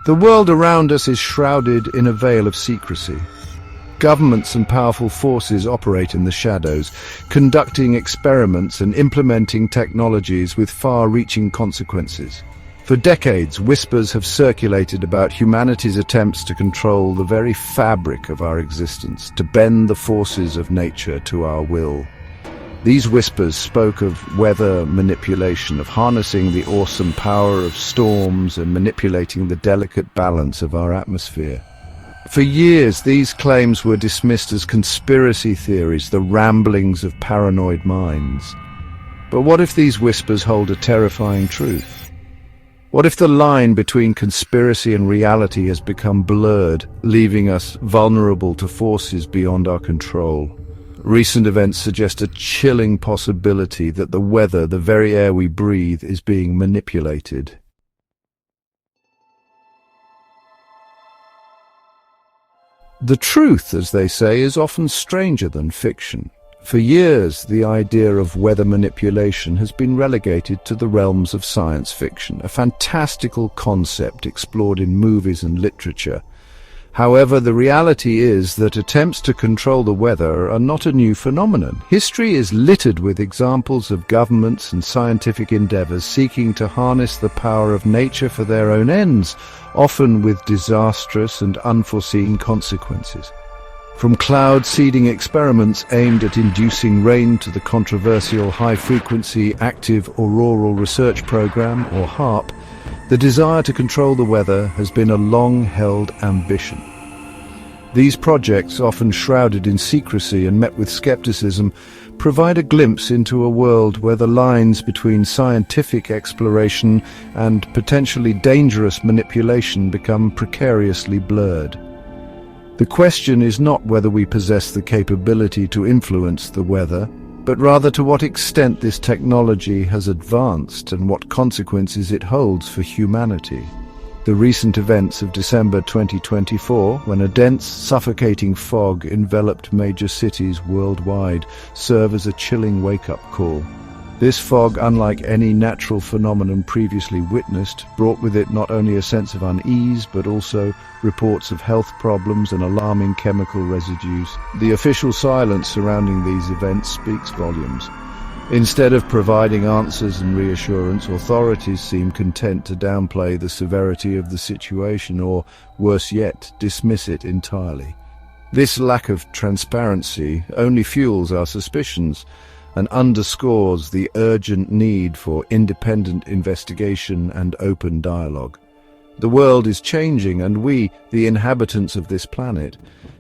The world around us is shrouded in a veil of secrecy. Governments and powerful forces operate in the shadows, conducting experiments and implementing technologies with far-reaching consequences. For decades, whispers have circulated about humanity's attempts to control the very fabric of our existence, to bend the forces of nature to our will. These whispers spoke of weather manipulation, of harnessing the awesome power of storms and manipulating the delicate balance of our atmosphere. For years, these claims were dismissed as conspiracy theories, the ramblings of paranoid minds. But what if these whispers hold a terrifying truth? What if the line between conspiracy and reality has become blurred, leaving us vulnerable to forces beyond our control? Recent events suggest a chilling possibility that the weather, the very air we breathe, is being manipulated. The truth, as they say, is often stranger than fiction. For years, the idea of weather manipulation has been relegated to the realms of science fiction, a fantastical concept explored in movies and literature. However, the reality is that attempts to control the weather are not a new phenomenon. History is littered with examples of governments and scientific endeavors seeking to harness the power of nature for their own ends, often with disastrous and unforeseen consequences. From cloud seeding experiments aimed at inducing rain to the controversial high-frequency active auroral research program, or HAARP, the desire to control the weather has been a long-held ambition. These projects, often shrouded in secrecy and met with skepticism, provide a glimpse into a world where the lines between scientific exploration and potentially dangerous manipulation become precariously blurred. The question is not whether we possess the capability to influence the weather, but rather to what extent this technology has advanced and what consequences it holds for humanity. The recent events of December 2024, when a dense, suffocating fog enveloped major cities worldwide, serve as a chilling wake-up call. This fog, unlike any natural phenomenon previously witnessed, brought with it not only a sense of unease, but also reports of health problems and alarming chemical residues. The official silence surrounding these events speaks volumes. Instead of providing answers and reassurance, authorities seem content to downplay the severity of the situation, or, worse yet, dismiss it entirely. This lack of transparency only fuels our suspicions and underscores the urgent need for independent investigation and open dialogue. The world is changing, and we, the inhabitants of this planet,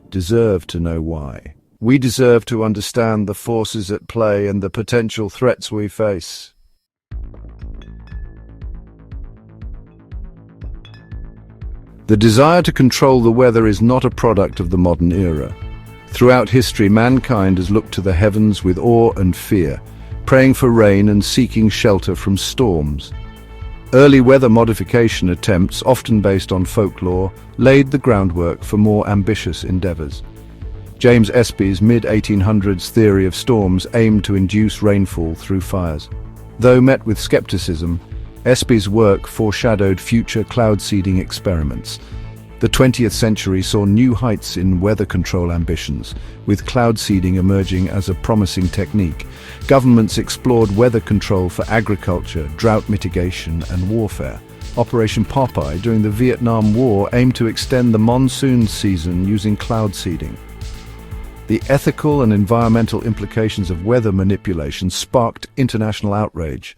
deserve to know why. We deserve to understand the forces at play and the potential threats we face. The desire to control the weather is not a product of the modern era. Throughout history, mankind has looked to the heavens with awe and fear, praying for rain and seeking shelter from storms. Early weather modification attempts, often based on folklore, laid the groundwork for more ambitious endeavors. James Espy's mid-1800s theory of storms aimed to induce rainfall through fires. Though met with skepticism, Espy's work foreshadowed future cloud seeding experiments. The 20th century saw new heights in weather control ambitions, with cloud seeding emerging as a promising technique. Governments explored weather control for agriculture, drought mitigation, and warfare. Operation Popeye during the Vietnam War aimed to extend the monsoon season using cloud seeding. The ethical and environmental implications of weather manipulation sparked international outrage.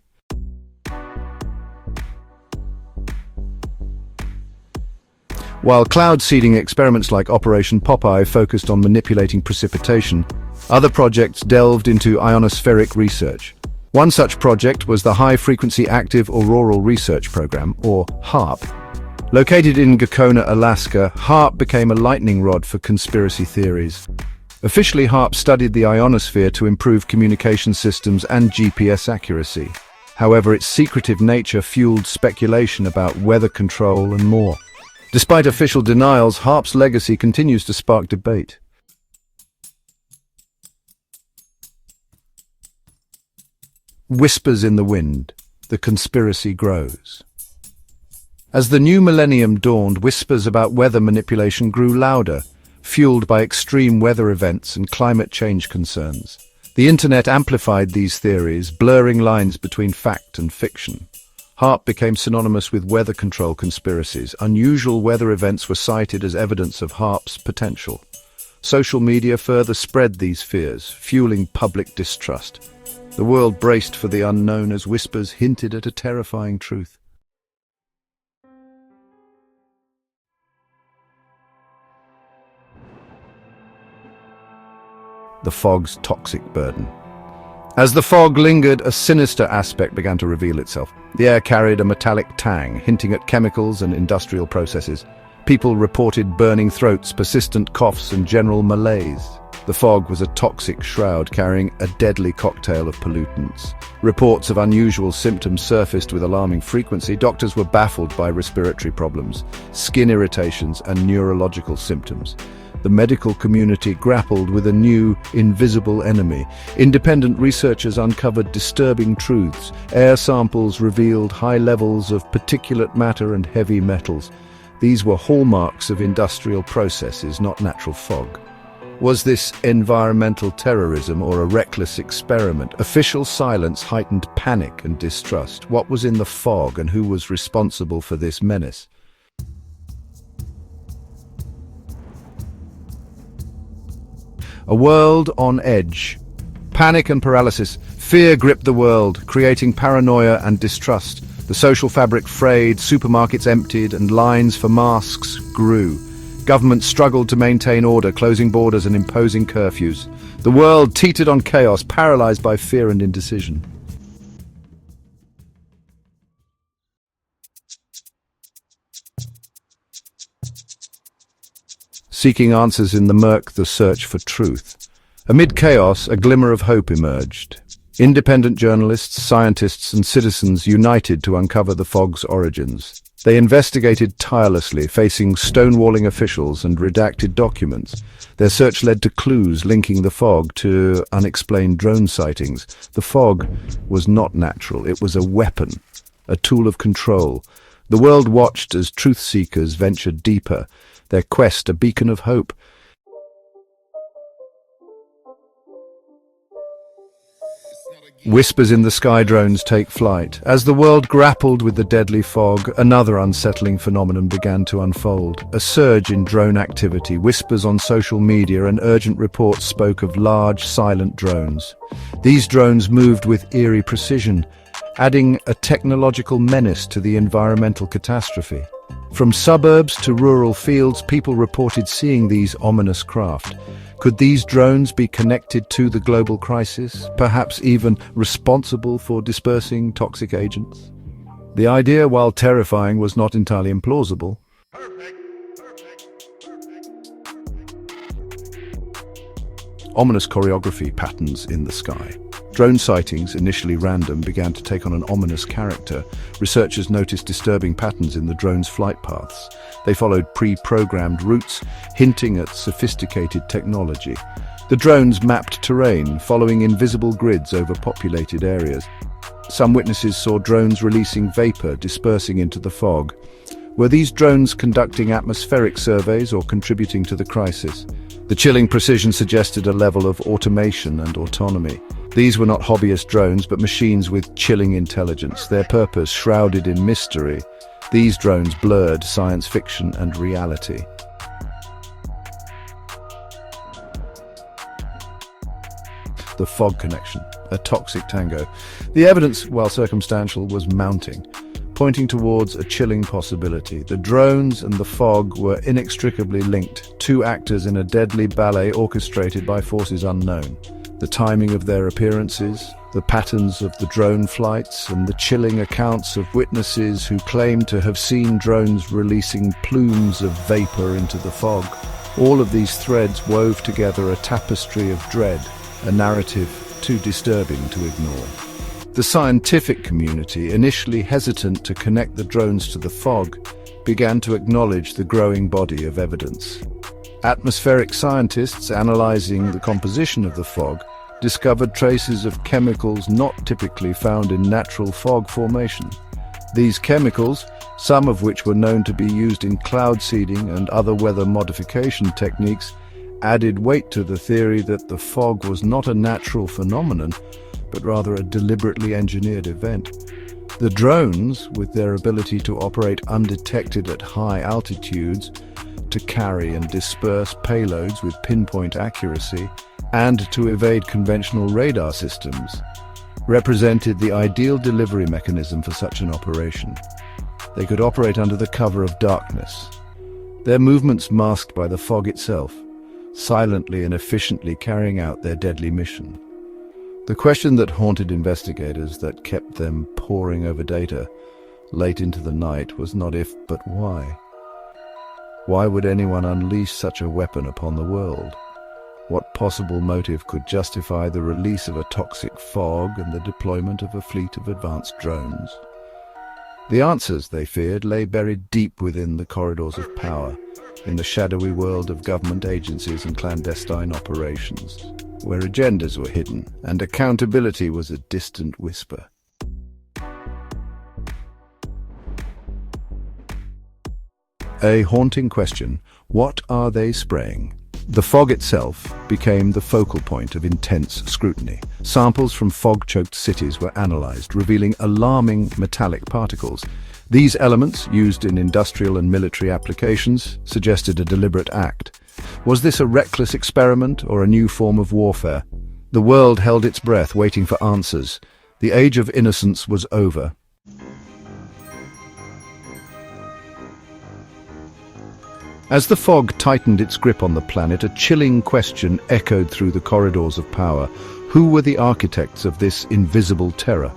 While cloud seeding experiments like Operation Popeye focused on manipulating precipitation, other projects delved into ionospheric research. One such project was the High-Frequency Active Auroral Research Program, or HAARP. Located in Gakona, Alaska, HAARP became a lightning rod for conspiracy theories. Officially, HAARP studied the ionosphere to improve communication systems and GPS accuracy. However, its secretive nature fueled speculation about weather control and more. Despite official denials, HAARP's legacy continues to spark debate. Whispers in the wind. The conspiracy grows. As the new millennium dawned, whispers about weather manipulation grew louder, fueled by extreme weather events and climate change concerns. The internet amplified these theories, blurring lines between fact and fiction. HAARP became synonymous with weather control conspiracies. Unusual weather events were cited as evidence of HAARP's potential. Social media further spread these fears, fueling public distrust. The world braced for the unknown as whispers hinted at a terrifying truth. The fog's toxic burden. As the fog lingered, a sinister aspect began to reveal itself. The air carried a metallic tang, hinting at chemicals and industrial processes. People reported burning throats, persistent coughs, and general malaise. The fog was a toxic shroud carrying a deadly cocktail of pollutants. Reports of unusual symptoms surfaced with alarming frequency. Doctors were baffled by respiratory problems, skin irritations, and neurological symptoms. The medical community grappled with a new, invisible enemy. Independent researchers uncovered disturbing truths. Air samples revealed high levels of particulate matter and heavy metals. These were hallmarks of industrial processes, not natural fog. Was this environmental terrorism or a reckless experiment? Official silence heightened panic and distrust. What was in the fog and who was responsible for this menace? A world on edge. Panic and paralysis. Fear gripped the world, creating paranoia and distrust. The social fabric frayed, supermarkets emptied, and lines for masks grew. Governments struggled to maintain order, closing borders and imposing curfews. The world teetered on chaos, paralyzed by fear and indecision. Seeking answers in the murk, the search for truth. Amid chaos, a glimmer of hope emerged. Independent journalists, scientists, and citizens united to uncover the fog's origins. They investigated tirelessly, facing stonewalling officials and redacted documents. Their search led to clues linking the fog to unexplained drone sightings. The fog was not natural. It was a weapon, a tool of control. The world watched as truth seekers ventured deeper, their quest a beacon of hope. Whispers in the sky, drones take flight. As the world grappled with the deadly fog, another unsettling phenomenon began to unfold. A surge in drone activity. Whispers on social media and urgent reports spoke of large, silent drones. These drones moved with eerie precision, adding a technological menace to the environmental catastrophe. From suburbs to rural fields, people reported seeing these ominous craft. Could these drones be connected to the global crisis, perhaps even responsible for dispersing toxic agents? The idea, while terrifying, was not entirely implausible. Ominous choreography patterns in the sky. Drone sightings, initially random, began to take on an ominous character. Researchers noticed disturbing patterns in the drones' flight paths. They followed pre-programmed routes, hinting at sophisticated technology. The drones mapped terrain, following invisible grids over populated areas. Some witnesses saw drones releasing vapor, dispersing into the fog. Were these drones conducting atmospheric surveys or contributing to the crisis? The chilling precision suggested a level of automation and autonomy. These were not hobbyist drones, but machines with chilling intelligence, their purpose shrouded in mystery. These drones blurred science fiction and reality. The fog connection, a toxic tango. The evidence, while circumstantial, was mounting, pointing towards a chilling possibility. The drones and the fog were inextricably linked, two actors in a deadly ballet orchestrated by forces unknown. The timing of their appearances, the patterns of the drone flights, and the chilling accounts of witnesses who claimed to have seen drones releasing plumes of vapor into the fog. All of these threads wove together a tapestry of dread, a narrative too disturbing to ignore. The scientific community, initially hesitant to connect the drones to the fog, began to acknowledge the growing body of evidence. Atmospheric scientists analyzing the composition of the fog discovered traces of chemicals not typically found in natural fog formation. These chemicals, some of which were known to be used in cloud seeding and other weather modification techniques, added weight to the theory that the fog was not a natural phenomenon, but rather a deliberately engineered event. The drones, with their ability to operate undetected at high altitudes, to carry and disperse payloads with pinpoint accuracy, and to evade conventional radar systems, represented the ideal delivery mechanism for such an operation. They could operate under the cover of darkness, their movements masked by the fog itself, silently and efficiently carrying out their deadly mission. The question that haunted investigators, that kept them poring over data late into the night, was not if, but why. Why would anyone unleash such a weapon upon the world? What possible motive could justify the release of a toxic fog and the deployment of a fleet of advanced drones? The answers, they feared, lay buried deep within the corridors of power, in the shadowy world of government agencies and clandestine operations, where agendas were hidden and accountability was a distant whisper. A haunting question: what are they spraying? The fog itself became the focal point of intense scrutiny. Samples from fog-choked cities were analyzed, revealing alarming metallic particles. These elements, used in industrial and military applications, suggested a deliberate act. Was this a reckless experiment or a new form of warfare? The world held its breath, waiting for answers. The age of innocence was over. As the fog tightened its grip on the planet, a chilling question echoed through the corridors of power. Who were the architects of this invisible terror?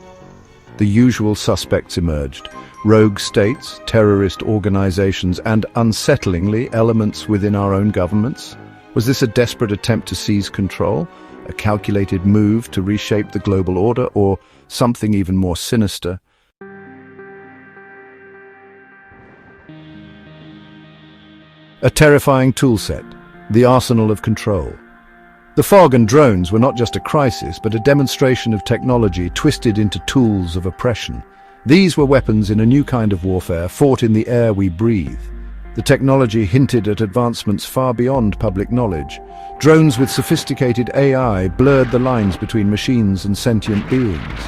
The usual suspects emerged: rogue states, terrorist organizations, and, unsettlingly, elements within our own governments. Was this a desperate attempt to seize control, a calculated move to reshape the global order, or something even more sinister? A terrifying toolset, the arsenal of control. The fog and drones were not just a crisis, but a demonstration of technology twisted into tools of oppression. These were weapons in a new kind of warfare, fought in the air we breathe. The technology hinted at advancements far beyond public knowledge. Drones with sophisticated AI blurred the lines between machines and sentient beings.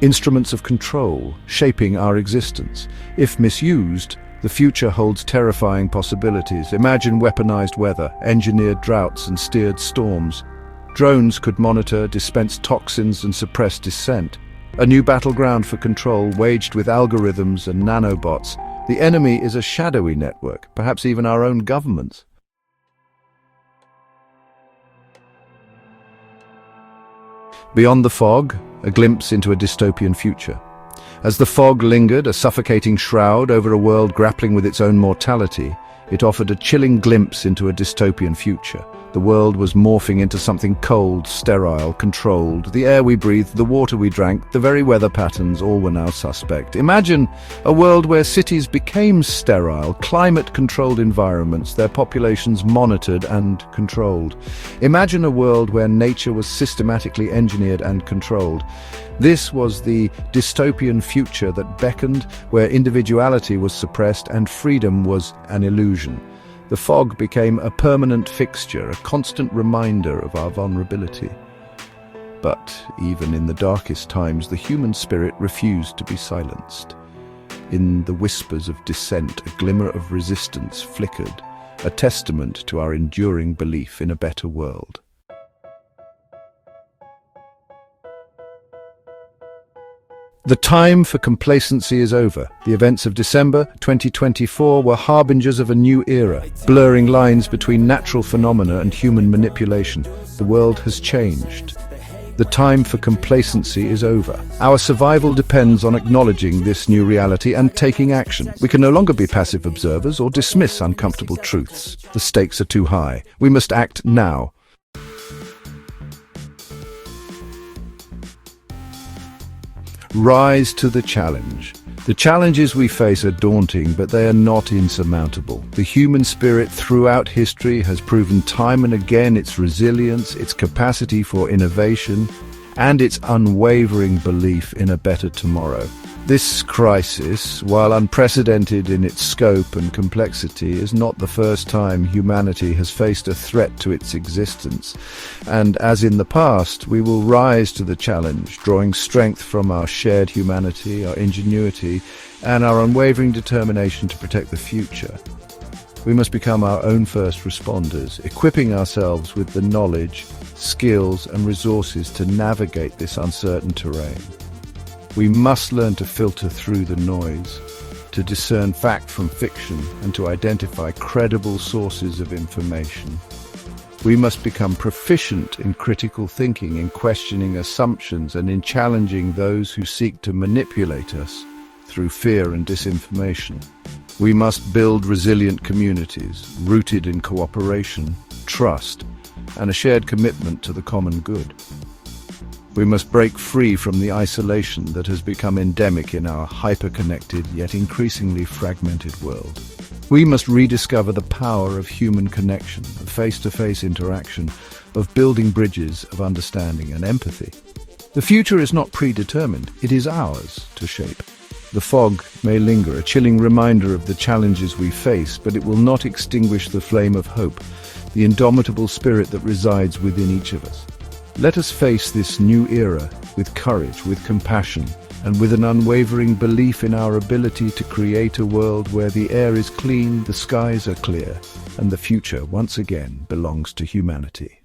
Instruments of control, shaping our existence. If misused, the future holds terrifying possibilities. Imagine weaponized weather, engineered droughts and steered storms. Drones could monitor, dispense toxins and suppress dissent. A new battleground for control, waged with algorithms and nanobots. The enemy is a shadowy network, perhaps even our own governments. Beyond the fog, a glimpse into a dystopian future. As the fog lingered, a suffocating shroud over a world grappling with its own mortality, it offered a chilling glimpse into a dystopian future. The world was morphing into something cold, sterile, controlled. The air we breathed, the water we drank, the very weather patterns, all were now suspect. Imagine a world where cities became sterile, climate-controlled environments, their populations monitored and controlled. Imagine a world where nature was systematically engineered and controlled. This was the dystopian future that beckoned, where individuality was suppressed and freedom was an illusion. The fog became a permanent fixture, a constant reminder of our vulnerability. But even in the darkest times, the human spirit refused to be silenced. In the whispers of dissent, a glimmer of resistance flickered, a testament to our enduring belief in a better world. The time for complacency is over. The events of December 2024 were harbingers of a new era, blurring lines between natural phenomena and human manipulation. The world has changed. The time for complacency is over. Our survival depends on acknowledging this new reality and taking action. We can no longer be passive observers or dismiss uncomfortable truths. The stakes are too high. We must act now. Rise to the challenge. The challenges we face are daunting, but they are not insurmountable. The human spirit throughout history has proven time and again its resilience, its capacity for innovation, and its unwavering belief in a better tomorrow. This crisis, while unprecedented in its scope and complexity, is not the first time humanity has faced a threat to its existence. And as in the past, we will rise to the challenge, drawing strength from our shared humanity, our ingenuity, and our unwavering determination to protect the future. We must become our own first responders, equipping ourselves with the knowledge, skills, and resources to navigate this uncertain terrain. We must learn to filter through the noise, to discern fact from fiction, and to identify credible sources of information. We must become proficient in critical thinking, in questioning assumptions, and in challenging those who seek to manipulate us through fear and disinformation. We must build resilient communities, rooted in cooperation, trust, and a shared commitment to the common good. We must break free from the isolation that has become endemic in our hyper-connected yet increasingly fragmented world. We must rediscover the power of human connection, of face-to-face interaction, of building bridges of understanding and empathy. The future is not predetermined, it is ours to shape. The fog may linger, a chilling reminder of the challenges we face, but it will not extinguish the flame of hope, the indomitable spirit that resides within each of us. Let us face this new era with courage, with compassion, and with an unwavering belief in our ability to create a world where the air is clean, the skies are clear, and the future once again belongs to humanity.